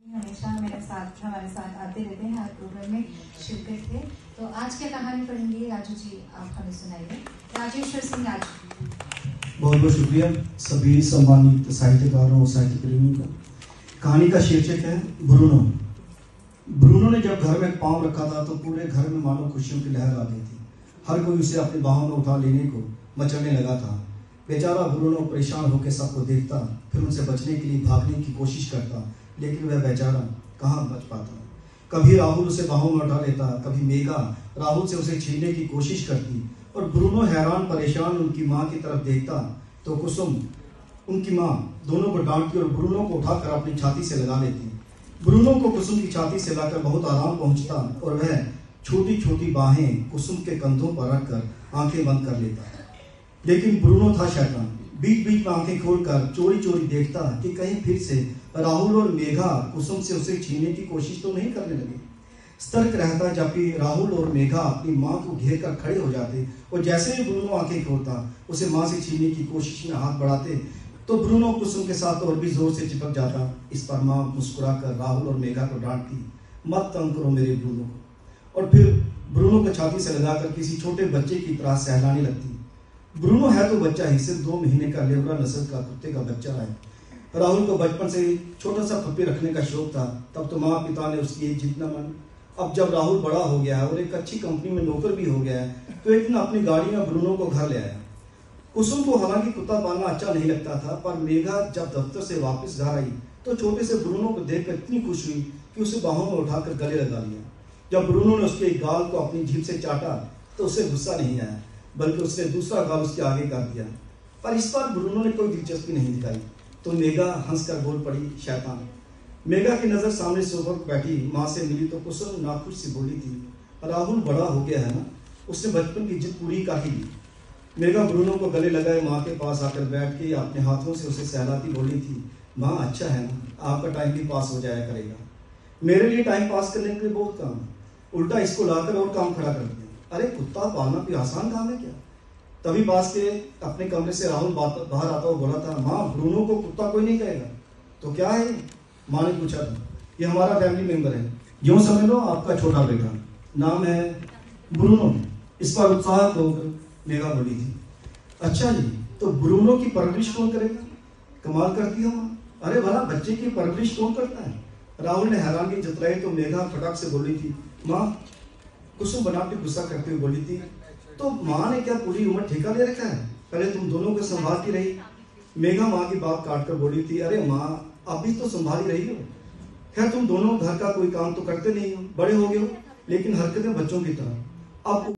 हमेशा हमारे साथ आते रहते हैं, हर प्रोग्राम में शिरकत है। तो आज क्या कहानी पढ़ेंगे राजू जी, आप हमें सुनाइए। राजेश्वर सिंह राजू। बहुत बहुत शुक्रिया सभी सम्मानित साहित्यकारों और साहित्य प्रेमियों का। कहानी का शीर्षक है ब्रूनो। ब्रूनो ने जब घर में पांव रखा था तो पूरे घर में मानो खुशियों की लहर आ गई थी। हर कोई उसे अपनी बाहों में उठा लेने को मचलने लगा था। बेचारा ब्रूनो परेशान होकर सबको देखता, फिर उनसे बचने के लिए भागने की कोशिश करता, लेकिन वह बेचारा कहाँ बच पाता। कभी राहुल उसे बाहों में उठा लेता, कभी मेघा राहुल से उसे छीनने की कोशिश करती और ब्रूनो हैरान परेशान उनकी माँ की तरफ देखता तो कुसुम उनकी माँ दोनों को डांटती और ब्रूनो को उठाकर अपनी छाती से लगा लेती। ब्रूनो को कुसुम की छाती से लाकर बहुत आराम पहुंचता और वह छोटी छोटी बाहें कुसुम के कंधों पर रखकर आंखें बंद कर लेता। लेकिन ब्रूनो था शैतान, बीच बीच में आंखें खोलकर चोरी चोरी देखता कि कहीं फिर से राहुल और मेघा कुसुम से उसे छीनने की कोशिश तो नहीं करने लगे। सतर्क रहता जबकि राहुल और मेघा अपनी मां को घेर कर खड़े हो जाते और जैसे ही ब्रूनो आंखें खोलता उसे मां से छीनने की कोशिश में हाथ बढ़ाते तो ब्रूनो कुसुम के साथ और भी जोर से चिपक जाता। इस पर मां मुस्कुराकर राहुल और मेघा को डांटती, मत तंग करो मेरे ब्रूनो को, और फिर ब्रूनो को छाती से लगाकर किसी छोटे बच्चे की तरह सहलाने लगती। ब्रूनो है तो बच्चा ही, सिर्फ 2 महीने का लेवरा नस्ल का कुत्ते का बच्चा है। राहुल को बचपन से छोटा सा पप्पी रखने का शौक था, तब तो माँ पिता ने उसकी एक जितना मन। अब जब राहुल बड़ा हो गया है और एक अच्छी कंपनी में नौकर भी हो गया है तो एक दिन अपनी गाड़ी में ब्रूनो को घर ले आया। कुसुम को हालांकि कुत्ता पालना अच्छा नहीं लगता था, पर मेघा जब दफ्तर से वापस घर आई तो छोटे से ब्रूनो को देखकर इतनी खुश हुई कि उसे बाहों में उठाकर गले लगा लिया। जब ब्रूनो ने उसके एक गाल को अपनी जीभ से चाटा तो उसे गुस्सा नहीं आया, बल्कि उसने दूसरा गाल उसके आगे कर दिया। पर इस बार ब्रूनो ने कोई दिलचस्पी नहीं दिखाई तो मेघा हंसकर बोल पड़ी, शैतान। मेघा की नजर सामने सोफा पर बैठी माँ से मिली तो कुसुम नाखुश सी बोली थी, राहुल बड़ा हो गया है ना, उसने बचपन की जिद पूरी कर ही ली। मेघा ब्रूनो को गले लगाए माँ के पास आकर बैठ के अपने हाथों से उसे सहलाती बोली थी, माँ अच्छा है ना, आपका टाइम भी पास हो जाया करेगा। मेरे लिए टाइम पास करने के लिए बहुत काम है, उल्टा इसको लाकर और काम खड़ा कर दिया। अरे कुत्ता पालना भी आसान काम है क्या? तभी पास के अपने कमरे से राहुल बाहर आता हुआ बोला था, माँ ब्रूनो को कुत्ता कोई नहीं कहेगा। तो क्या है? माँ ने पूछा था। ये हमारा फैमिली मेंबर है, यूं समझ लो आपका छोटा बेटा, नाम है ब्रूनो। इस पर उत्साह होकर मेघा बोली थी, अच्छा जी, तो ब्रूनो की परवरिश कौन करेगा? कमाल करती हो माँ, अरे भला बच्चे की परवरिश कौन करता है? राहुल ने हैरानगी जताई तो मेघा फटाक से बोली थी, माँ। कुसुम बनावटी गुस्सा करते हुए बोली थी, तो माँ ने क्या पूरी उम्र ठेका ले रखा है? पहले तुम दोनों को संभालती रही। मेघा माँ की बात काटकर बोली थी, अरे माँ अब भी तो संभाली रही हो। खैर तुम दोनों घर का कोई काम तो करते नहीं हो, बड़े हो गए हो, लेकिन हरकतें बच्चों की तरह। अब